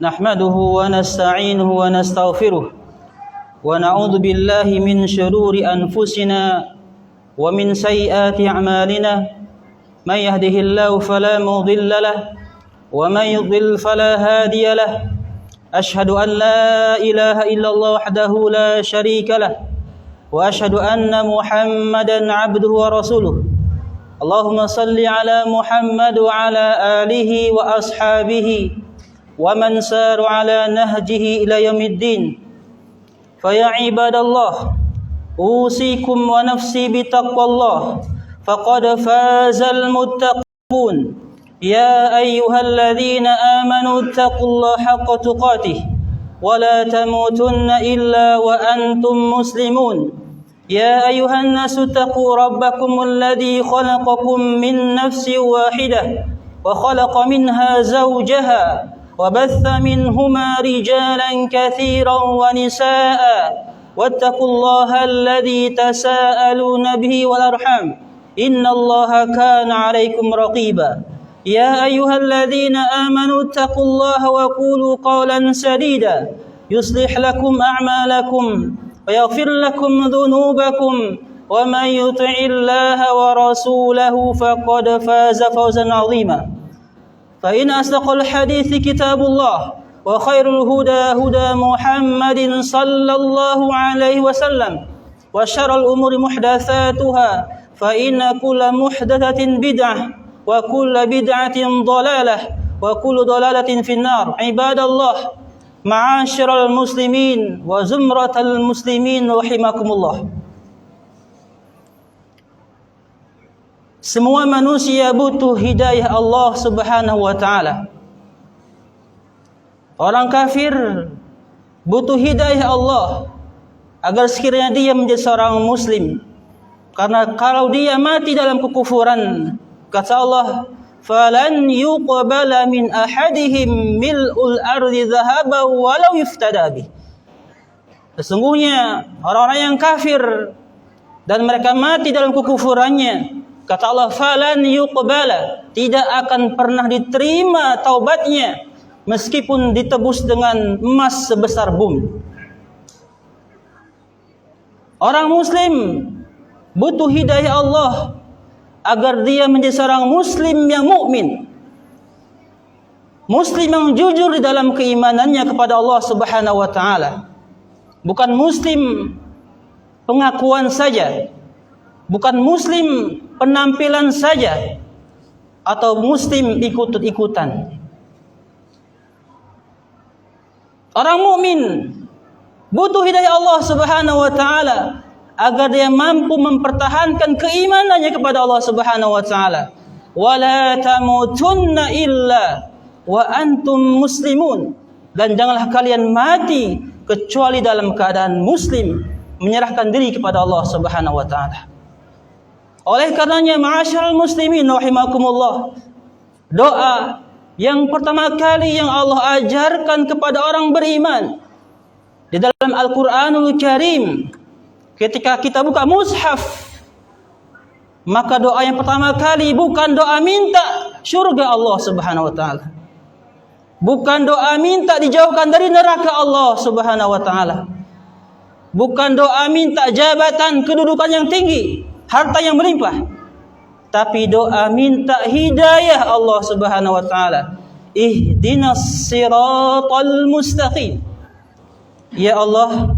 نحمده ونستعينه ونستغفره ونعوذ بالله من شرور أنفسنا ومن سيئات أعمالنا من يهده الله فلا مضل له ومن يضلل فلا هادي له أشهد أن لا إله إلا الله وحده لا شريك له وأشهد أن محمدا عبده ورسوله اللهم صل على محمد وعلى آله وأصحابه ومن سار على نهجه إلى يوم الدين فيا عباد الله أوصيكم ونفسي بتقوى الله فقد فاز المتقون يا أيها الذين آمنوا اتقوا الله حق تقاته ولا تموتن إلا وأنتم مسلمون يا أيها الناس اتقوا ربكم الذي خلقكم من نفس واحدة وخلق منها زوجها وبث منهما رجالا كثيرا ونساء واتقوا الله الذي تساءلون به والأرحام إن الله كان عليكم رقيبا يا أيها الذين آمنوا اتقوا الله وقولوا قولا سديدا يصلح لكم أعمالكم ويغفر لكم ذنوبكم ومن يطع الله ورسوله فقد فاز فوزا عظيما فإن أصدق الحديث كتاب الله وخير الهدى هدى محمد صلى الله عليه وسلم وشر الأمور محدثاتها فإن كل محدثة بدعة وكل بدعة ضلالة وكل ضلالة في النار عباد الله معاشر المسلمين وزمرة المسلمين رحمكم الله. Semua manusia butuh hidayah Allah Subhanahu wa taala. Orang kafir butuh hidayah Allah agar sekiranya dia menjadi seorang muslim. Karena kalau dia mati dalam kekufuran, kata Allah, "Falan yuqbala min ahadihim mil'ul ardi dhahaban walau yuftada bih." Sesungguhnya orang-orang yang kafir dan mereka mati dalam kekufurannya, kata Allah, falan yuqbala, tidak akan pernah diterima taubatnya meskipun ditebus dengan emas sebesar bumi. Orang muslim butuh hidayah Allah agar dia menjadi seorang muslim yang mukmin, muslim yang jujur di dalam keimanannya kepada Allah Subhanahu wa taala. Bukan muslim pengakuan saja, bukan muslim penampilan saja, atau muslim ikut-ikutan. Orang mukmin butuh hidayah Allah Subhanahu wa taala agar dia mampu mempertahankan keimanannya kepada Allah Subhanahu wa taala. Wala tamutunna illa wa antum muslimun, dan janganlah kalian mati kecuali dalam keadaan muslim, menyerahkan diri kepada Allah Subhanahu wa taala. Oleh karenanya ma'asyiral muslimin rahimakumullah, doa yang pertama kali yang Allah ajarkan kepada orang beriman di dalam Al-Qur'anul Karim, ketika kita buka mushaf, maka doa yang pertama kali bukan doa minta syurga Allah Subhanahu wa taala, bukan doa minta dijauhkan dari neraka Allah Subhanahu wa taala, bukan doa minta jabatan, kedudukan yang tinggi, harta yang melimpah, tapi doa minta hidayah Allah Subhanahu wa taala. Ihdinas siratal mustaqim, ya Allah,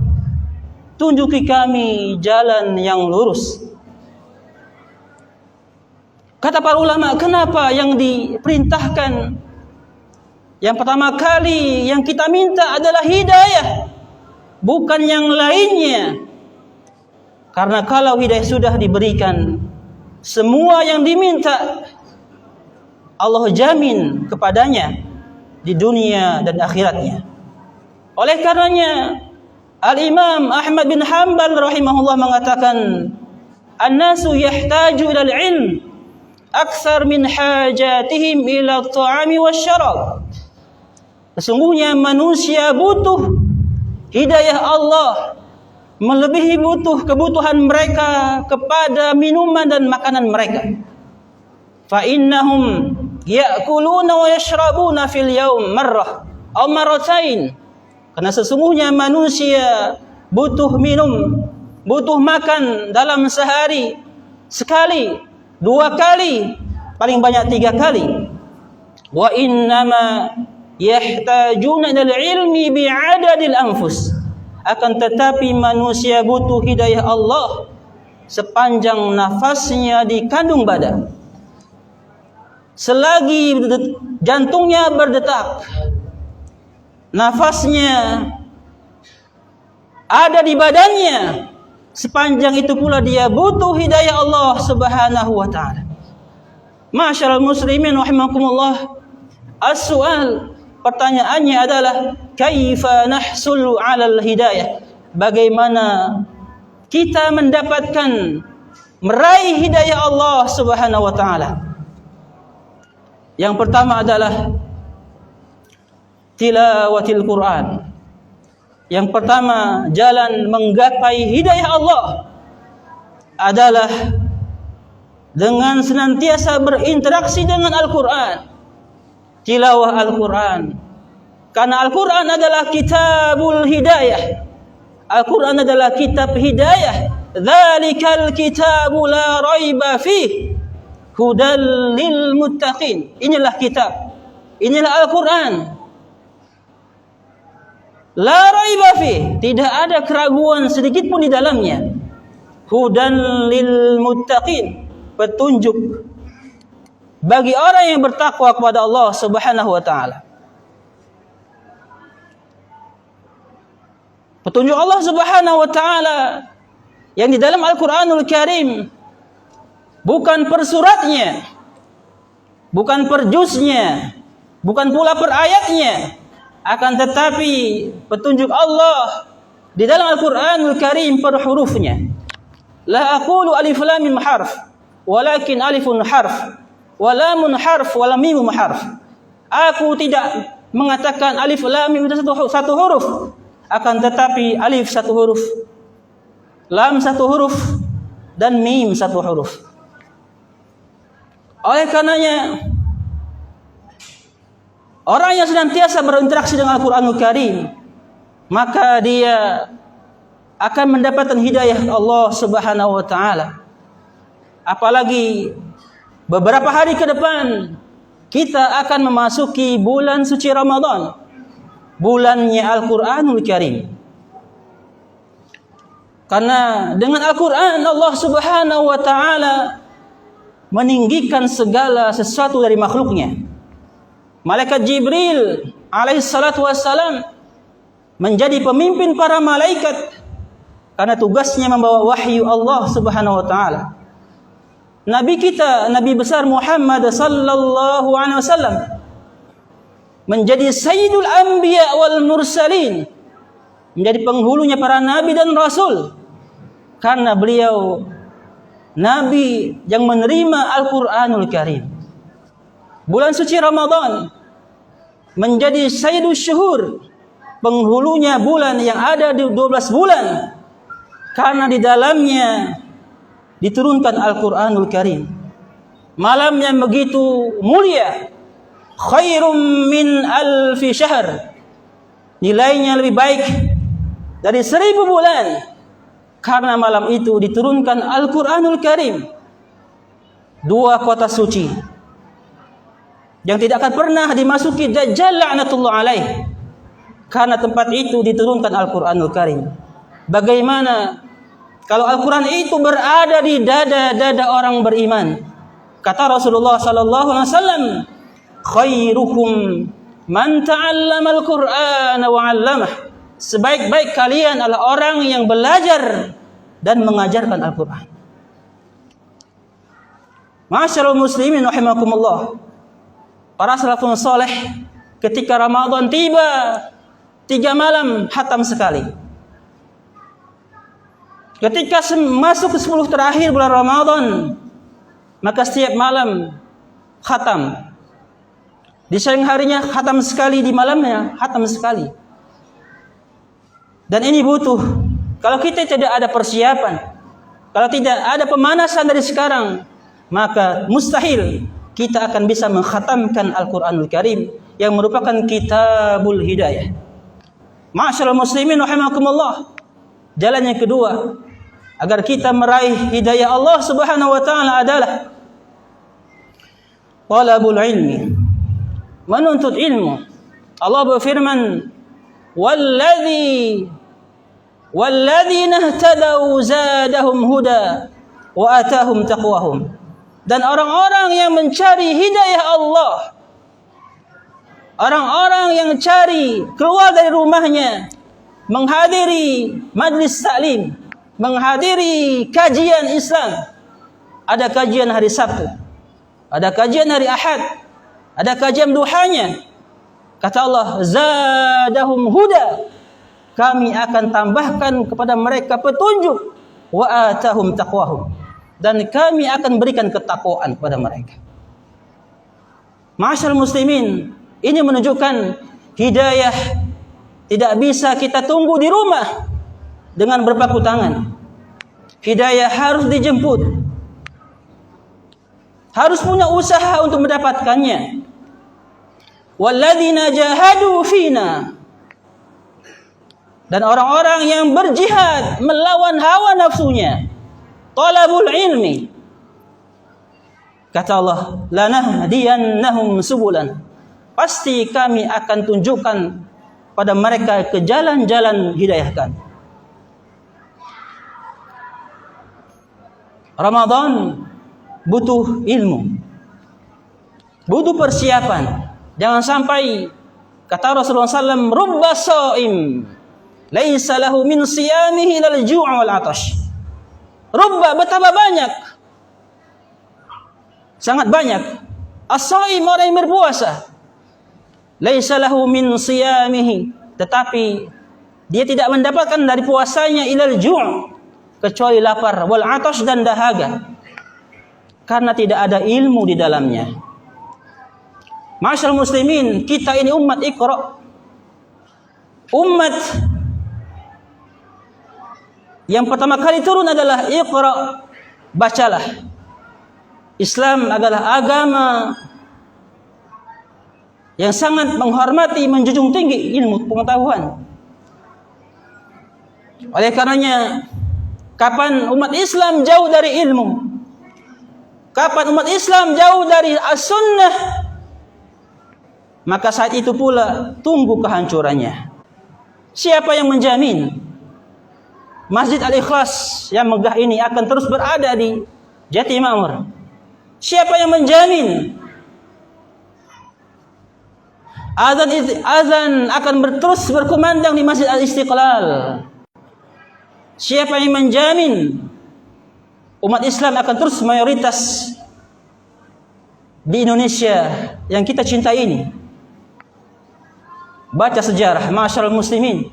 tunjuki kami jalan yang lurus. Kata para ulama, kenapa yang diperintahkan yang pertama kali yang kita minta adalah hidayah, bukan yang lainnya? Karena kalau hidayah sudah diberikan, semua yang diminta Allah jamin kepadanya di dunia dan akhiratnya. Oleh karenanya Al-Imam Ahmad bin Hanbal rahimahullah mengatakan, "An-nasu yahtaju ilal ilm akthar min hajatihim ila at-ta'ami wasyarab." Sesungguhnya manusia butuh hidayah Allah melebihi kebutuhan mereka kepada minuman dan makanan mereka. Fa innahum ya'kuluna wa yashrabuna fil yaum marrah aw marratain. Karena sesungguhnya manusia butuh minum, butuh makan dalam sehari sekali, 2 kali, paling banyak 3 kali. Wa innama yahtajuna ilal ilmi bi'adadil anfus. Akan tetapi manusia butuh hidayah Allah sepanjang nafasnya di kandung badan. Selagi jantungnya berdetak, nafasnya ada di badannya, sepanjang itu pula dia butuh hidayah Allah Subhanahu wa taala. Ma'asyiral muslimin rahimakumullah, as-su'al, pertanyaannya adalah kaifa nahsul 'alal hidayah? Bagaimana kita mendapatkan meraih hidayah Allah Subhanahu wa taala? Yang pertama adalah tilawatil Quran. Yang pertama, jalan menggapai hidayah Allah adalah dengan senantiasa berinteraksi dengan Al-Quran. Tilawah Al-Quran. Karena Al-Quran adalah kitabul hidayah. Al-Quran adalah kitab hidayah. Dzalikal kitabu la raiba fih, hudal lil muttaqin. Inilah kitab, inilah Al-Quran. La raiba fih, tidak ada keraguan sedikit pun di dalamnya. Hudan lil muttaqin, petunjuk bagi orang yang bertakwa kepada Allah Subhanahu wa taala. Petunjuk Allah Subhanahu wa taala yang di dalam Al-Qur'anul Karim, bukan per suratnya, bukan per juznya, bukan pula per ayatnya, akan tetapi petunjuk Allah di dalam Al-Qur'anul Karim per hurufnya. La aqulu alif lam mim harf, walakin alifun harf, wa lamun harf, wa lam mim harf. Aku tidak mengatakan alif lam mim itu satu huruf, akan tetapi alif satu huruf, lam satu huruf, dan mim satu huruf. Oleh karenanya, orang yang senantiasa berinteraksi dengan Al-Qur'anul Karim, maka dia akan mendapatkan hidayah Allah Subhanahu wa taala. Apalagi beberapa hari ke depan kita akan memasuki bulan suci Ramadan, bulannya Al-Qur'anul Karim. Karena dengan Al-Qur'an Allah Subhanahu wa taala meninggikan segala sesuatu dari makhluknya. Malaikat Jibril alaihi salatu wassalam menjadi pemimpin para malaikat karena tugasnya membawa wahyu Allah Subhanahu wa taala. Nabi kita, Nabi besar Muhammad sallallahu alaihi wasallam menjadi sayyidul anbiya wal mursalin, menjadi penghulunya para nabi dan rasul, karena beliau nabi yang menerima Al-Qur'anul Karim. Bulan suci Ramadan menjadi sayyidus syuhur, penghulunya bulan yang ada di 12 bulan, karena di dalamnya diturunkan Al-Qur'anul Karim. Malam yang begitu mulia, khairum min alfi syahr, nilainya lebih baik dari 1000 bulan, karena malam itu diturunkan Al-Qur'anul Karim. 2 kota suci yang tidak akan pernah dimasuki Dajjal la'natullah alaih, karena tempat itu diturunkan Al-Qur'anul Karim. Bagaimana kalau Al-Quran itu berada di dada-dada orang beriman? Kata Rasulullah sallallahu alaihi wasallam, khairukum man ta'allama al-Qur'ana wa 'allamah. Sebaik-baik kalian adalah orang yang belajar dan mengajarkan Al-Qur'an. Ma'asyiral muslimin rahimakumullah, para salafun saleh ketika Ramadan tiba, 3 malam khatam sekali. Ketika masuk ke 10 terakhir bulan Ramadan, maka setiap malam khatam. Di siang harinya khatam sekali, di malamnya khatam sekali. Dan ini butuh, kalau kita tidak ada persiapan, kalau tidak ada pemanasan dari sekarang, maka mustahil kita akan bisa mengkhatamkan Al-Quranul Karim yang merupakan kitabul hidayah. Ma'asyiral muslimin rahimakumullah. Jalan yang kedua agar kita meraih hidayah Allah Subhanahu wa taala adalah talabul ilmi, menuntut ilmu. Allah berfirman, walladzina ihtadaw zadahum huda wa atahum taqwahum. Dan orang-orang yang mencari hidayah Allah, orang-orang yang cari keluar dari rumahnya, menghadiri majlis taklim, menghadiri kajian Islam. Ada kajian hari Sabtu, ada kajian hari Ahad, ada kajian duhanya. Kata Allah, zadahum huda, kami akan tambahkan kepada mereka petunjuk, wa atahum taqwahum, dan kami akan berikan ketakwaan kepada mereka. Ma'asyiral muslimin, ini menunjukkan hidayah tidak bisa kita tunggu di rumah dengan berpangku tangan. Hidayah harus dijemput, harus punya usaha untuk mendapatkannya. Walladzina jahadu fina, dan orang-orang yang berjihad melawan hawa nafsunya, talabul ilmi. Kata Allah, lanahdiyannahum subulan, pasti kami akan tunjukkan pada mereka ke jalan-jalan hidayah kami. Ramadan butuh ilmu, butuh persiapan. Jangan sampai, kata Rasulullah SAW, rubba sha'im laisa lahu min siyamihi ilal ju' wal atash. Rubba, betapa banyak, sangat banyak, as-sha'im, orang yang berpuasa, laisa lahu min siyamihi, tetapi dia tidak mendapatkan dari puasanya ilal ju', kecuali lapar, wal atash, dan dahaga, karena tidak ada ilmu di dalamnya. Ma'asyiral muslimin, kita ini umat Iqra, umat yang pertama kali turun adalah Iqra, bacalah. Islam adalah agama yang sangat menghormati, menjunjung tinggi ilmu pengetahuan. Oleh karenanya, kapan umat Islam jauh dari ilmu, kapan umat Islam jauh dari as-sunnah, maka saat itu pula tunggu kehancurannya. Siapa yang menjamin Masjid Al-Ikhlas yang megah ini akan terus berada di Jatimamur? Siapa yang menjamin azan akan terus berkumandang di Masjid Al-Istiqlal? Siapa yang menjamin umat Islam akan terus mayoritas di Indonesia yang kita cintai ini? Baca sejarah, ma'asyiral muslimin.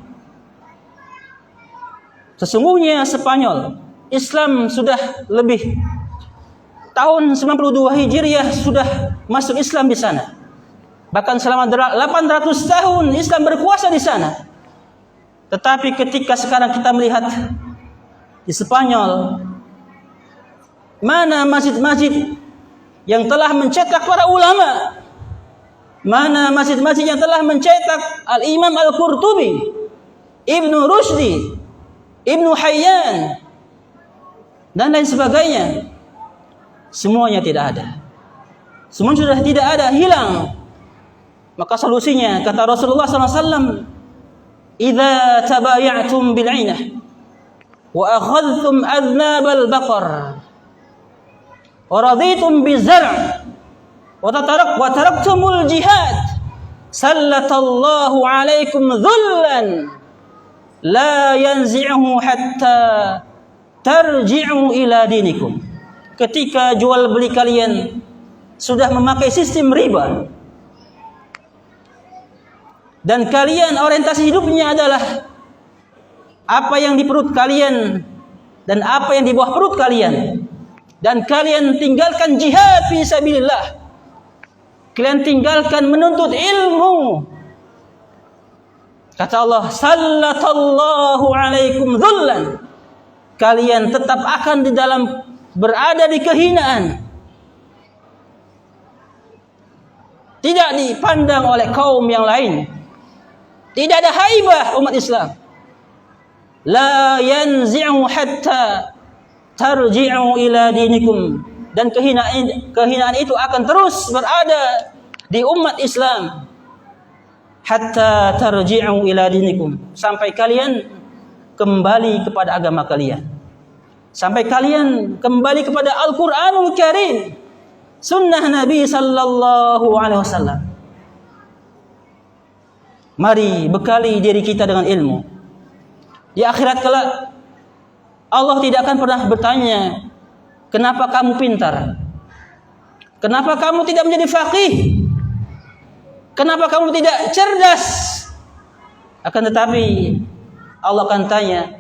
Sesungguhnya Spanyol, Islam sudah lebih tahun 92 Hijriah sudah masuk Islam di sana. Bahkan selama 800 tahun Islam berkuasa di sana. Tetapi ketika sekarang kita melihat di Spanyol, mana masjid-masjid yang telah mencetak para ulama? Mana masjid-masjid yang telah mencetak Al-Imam Al-Qurtubi, Ibnu Rushdi, Ibnu Hayyan, dan lain sebagainya? Semuanya tidak ada. Semua sudah tidak ada, hilang. Maka solusinya, kata Rasulullah SAW, "Idza tabaya'tum bil'inah wa akhadhtum adnabal baqar wa raditum bizar' wa taraktumul jihad, sallatallahu alaikum dhullan la yanzi'uhu hatta tarji'u ila dinikum." Ketika jual beli kalian sudah memakai sistem riba, dan kalian orientasi hidupnya adalah apa yang di perut kalian dan apa yang di bawah perut kalian, dan kalian tinggalkan jihad fi sabilillah, kalian tinggalkan menuntut ilmu, kata Allah, sallatallahu alaikum dhullan, kalian tetap akan di dalam berada di kehinaan. tidak dipandang oleh kaum yang lain. Tidak ada haibah umat Islam. La yanzi'u hatta tarji'u ila dinikum. Dan kehinaan itu akan terus berada di umat Islam. Hatta tarji'u ila dinikum. Sampai kalian kembali kepada agama kalian. Sampai kalian kembali kepada Al-Quranul Karim, sunnah Nabi sallallahu alaihi wasallam. Mari bekali diri kita dengan ilmu. Di akhirat kelak Allah tidak akan pernah bertanya, kenapa kamu pintar? Kenapa kamu tidak menjadi faqih? Kenapa kamu tidak cerdas? Akan tetapi Allah akan tanya,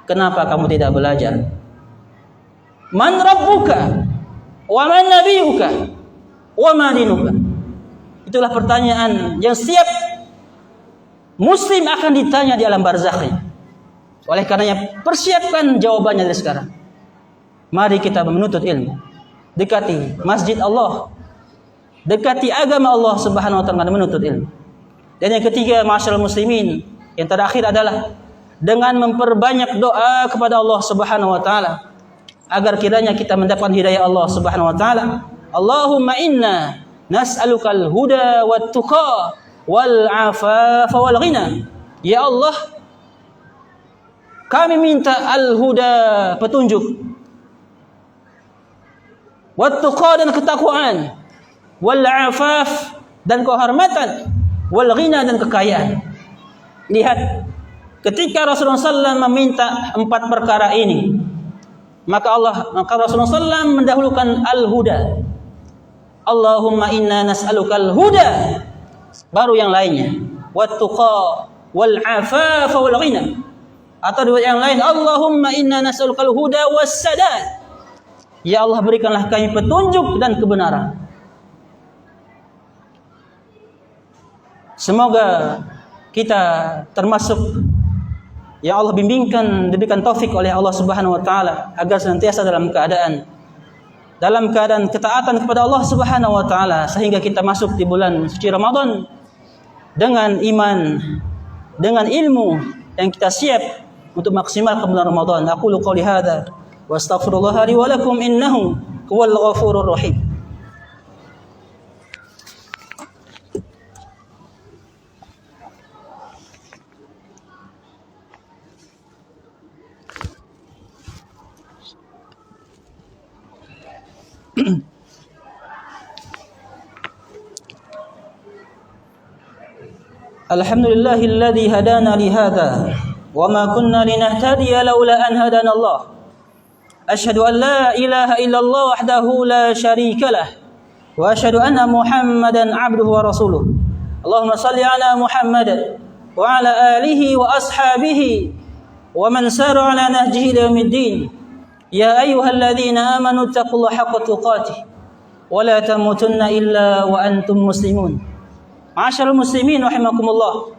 kenapa kamu tidak belajar? Man rabbuka wa man nabiyuka wa ma dinuka. Itulah pertanyaan yang setiap muslim akan ditanya di alam barzakh. Oleh karenanya persiapkan jawabannya dari sekarang. Mari kita menuntut ilmu. Dekati masjid Allah. Dekati agama Allah Subhanahu wa taala dengan menuntut ilmu. Dan yang ketiga, ma'asyiral muslimin, yang terakhir adalah dengan memperbanyak doa kepada Allah Subhanahu wa taala agar kiranya kita mendapatkan hidayah Allah Subhanahu wa taala. Allahumma inna nas'alukal huda wat tuqa wal afafa wal ghina. Ya Allah, kami minta al-huda, petunjuk, wat tuqa dan ketakwaan, wal afaf dan kehormatan, wal ghina dan kekayaan. Lihat, ketika Rasulullah SAW meminta 4 perkara ini, maka Rasulullah SAW mendahulukan al-huda. Allahumma inna nas'alukal huda, baru yang lainnya, wat tuqa wal afafa wal ghina. Atau dua yang lain, Allahumma inna nas'alukal huda was sadad. Ya Allah, berikanlah kami petunjuk dan kebenaran. Semoga kita termasuk yang Allah bimbingkan, diberikan taufik oleh Allah Subhanahu wa taala agar senantiasa dalam keadaan ketaatan kepada Allah Subhanahu wa taala, sehingga kita masuk di bulan suci Ramadan dengan iman, dengan ilmu yang kita siap untuk maksimal ke bulan Ramadan. Aqulu qouli hadza wa astaghfirullah li wa lakum innahu huwal ghafurur rahim. Alhamdulillahilladzi hadana li hadza wa ma kunna linahtadiya laula an hadana Allah. Asyhadu an la ilaha illallah wahdahu la syarika lah wa asyhadu anna Muhammadan 'abduhu wa rasuluh. Allahumma shalli ala Muhammad wa ala alihi wa ashabihi wa man sara ala nahjihi ila yaumiddin. Ya ayyuhalladzina amanu taqullaha haqqa tuqatih wa la tamutunna illa wa antum muslimun. Ma'asyiral muslimin rahimakumullah.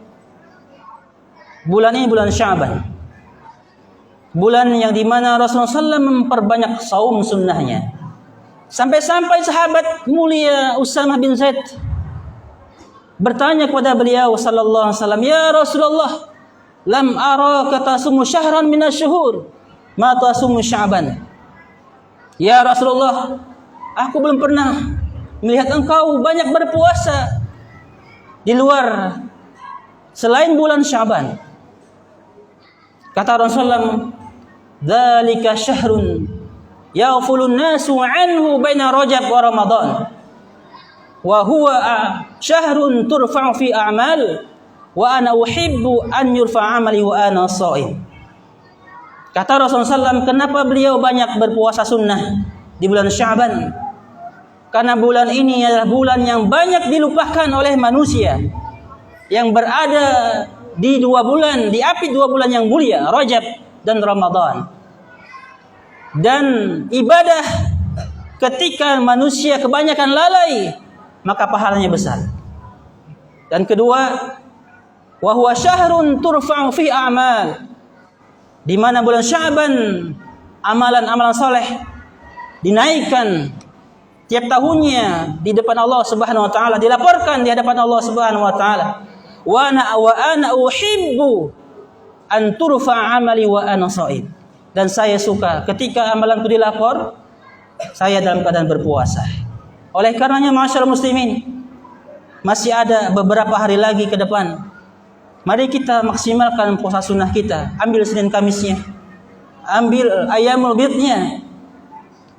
Bulan ini bulan Sya'ban. Bulan yang dimana Rasulullah SAW memperbanyak saum sunnahnya. Sampai-sampai sahabat mulia Usamah bin Zaid bertanya kepada beliau sallallahu alaihi wasallam, "Ya Rasulullah, lam araka tasumu syahran minasyuhur, ma tasumu Sya'ban." Ya Rasulullah, aku belum pernah melihat engkau banyak berpuasa di luar selain bulan Sya'ban. Kata Rasulullah, "Dzalika syahrun yaghfulun nasu anhu baina Rajab wa Ramadan. Wa huwa syahrun turfa'u fi a'mal wa ana uhibbu an yurfa'a 'amali wa ana sha'im." Kata Rasulullah SAW, kenapa beliau banyak berpuasa sunnah di bulan Sya'ban? Karena bulan ini adalah bulan yang banyak dilupakan oleh manusia, yang berada di 2 bulan, diapit 2 bulan yang mulia, Rajab dan Ramadan. Dan ibadah ketika manusia kebanyakan lalai, maka pahalanya besar. Dan kedua, wa huwa syahrun turfa'u fi a'mal, di mana bulan Sya'ban amalan-amalan saleh dinaikkan tiap tahunnya di depan Allah Subhanahu wa taala, dilaporkan di hadapan Allah Subhanahu wa taala. Wa ana uhibbu an turfa amali wa ana shaim. Dan saya suka ketika amalanku dilapor, saya dalam keadaan berpuasa. Oleh karenanya ma'asyiral muslimin, masih ada beberapa hari lagi ke depan. Mari kita maksimalkan puasa sunnah kita. Ambil Senin Kamisnya, ambil Ayyamul Bidnya.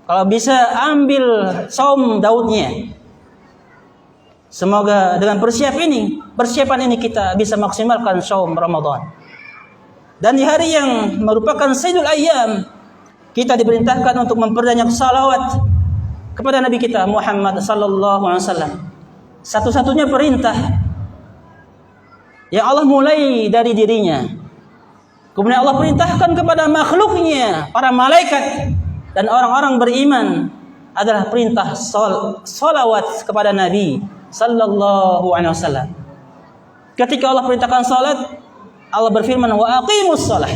Kalau bisa ambil Saum Daudnya. Semoga dengan persiapan ini kita bisa maksimalkan Saum Ramadan. Dan di hari yang merupakan Sayyidul Ayyam, kita diperintahkan untuk memperbanyak salawat kepada Nabi kita Muhammad sallallahu alaihi wasallam. Satu-satunya perintah yang Allah mulai dari dirinya. Kemudian Allah perintahkan kepada makhluknya, para malaikat dan orang-orang beriman, adalah perintah salawat kepada Nabi sallallahu alaihi wasallam. Ketika Allah perintahkan salat, Allah berfirman wa aqimus shalah.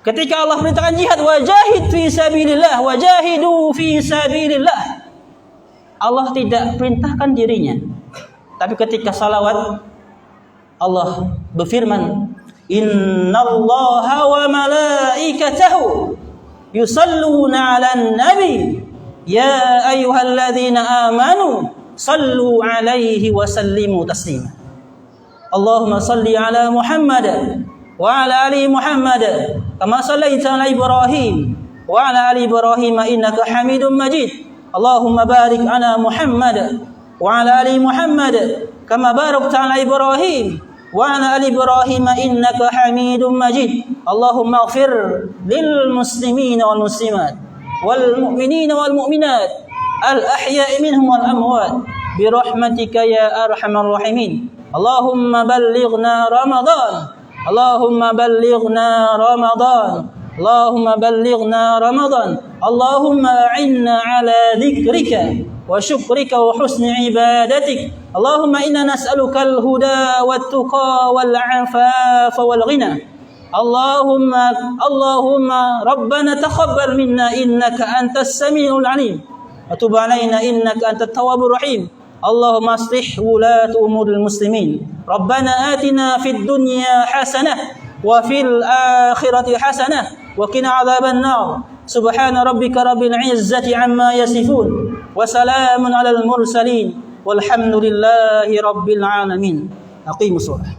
Ketika Allah perintahkan jihad, wajahid fi sabilillah, wajahidu fi sabilillah. Allah tidak perintahkan dirinya. Tapi ketika salawat, Allah berfirman, innallaha wa malaikatahu yusalluna 'alan nabi ya ayyuhalladzina amanu sallu 'alaihi wa sallimu taslima. Allahumma salli 'ala Muhammad wa 'ala ali Muhammad kama shallaita 'ala Ibrahim wa 'ala ali Ibrahim innaka Hamidum Majid. Allahumma barik 'ala Muhammad wa 'ala ali Muhammad kama barakta 'ala Ibrahim wa 'ala ali Ibrahim innaka Hamidum Majid. Allahumma ighfir lil muslimin wal muslimat wal mu'minin wal mu'minat al ahya'i minhum wal amwat bi rahmatika ya arhamar rahimin. Allahumma ballighna Ramadan. Allahumma ballighna Ramadan. Allahumma ballighna Ramadan. Allahumma a'inna ala dhikrika wa syukrika wa husni ibadatik. Allahumma inna nas'aluka al-huda wat-tuqa wal-'afafa wal-ghina. Allahumma rabbana taqabbal minna innaka antas samiul 'alim wa tub 'alaina innaka antat tawwabur rahim. Allahumma aslih wulat umuril muslimin. Rabbana atina fid dunya hasanah wa fil akhirati hasanah wa qina adzaban nar. Subhana rabbika rabbil izzati amma yasifun wa salamun alal mursalin walhamdulillahi rabbil alamin. Aqimus shalah.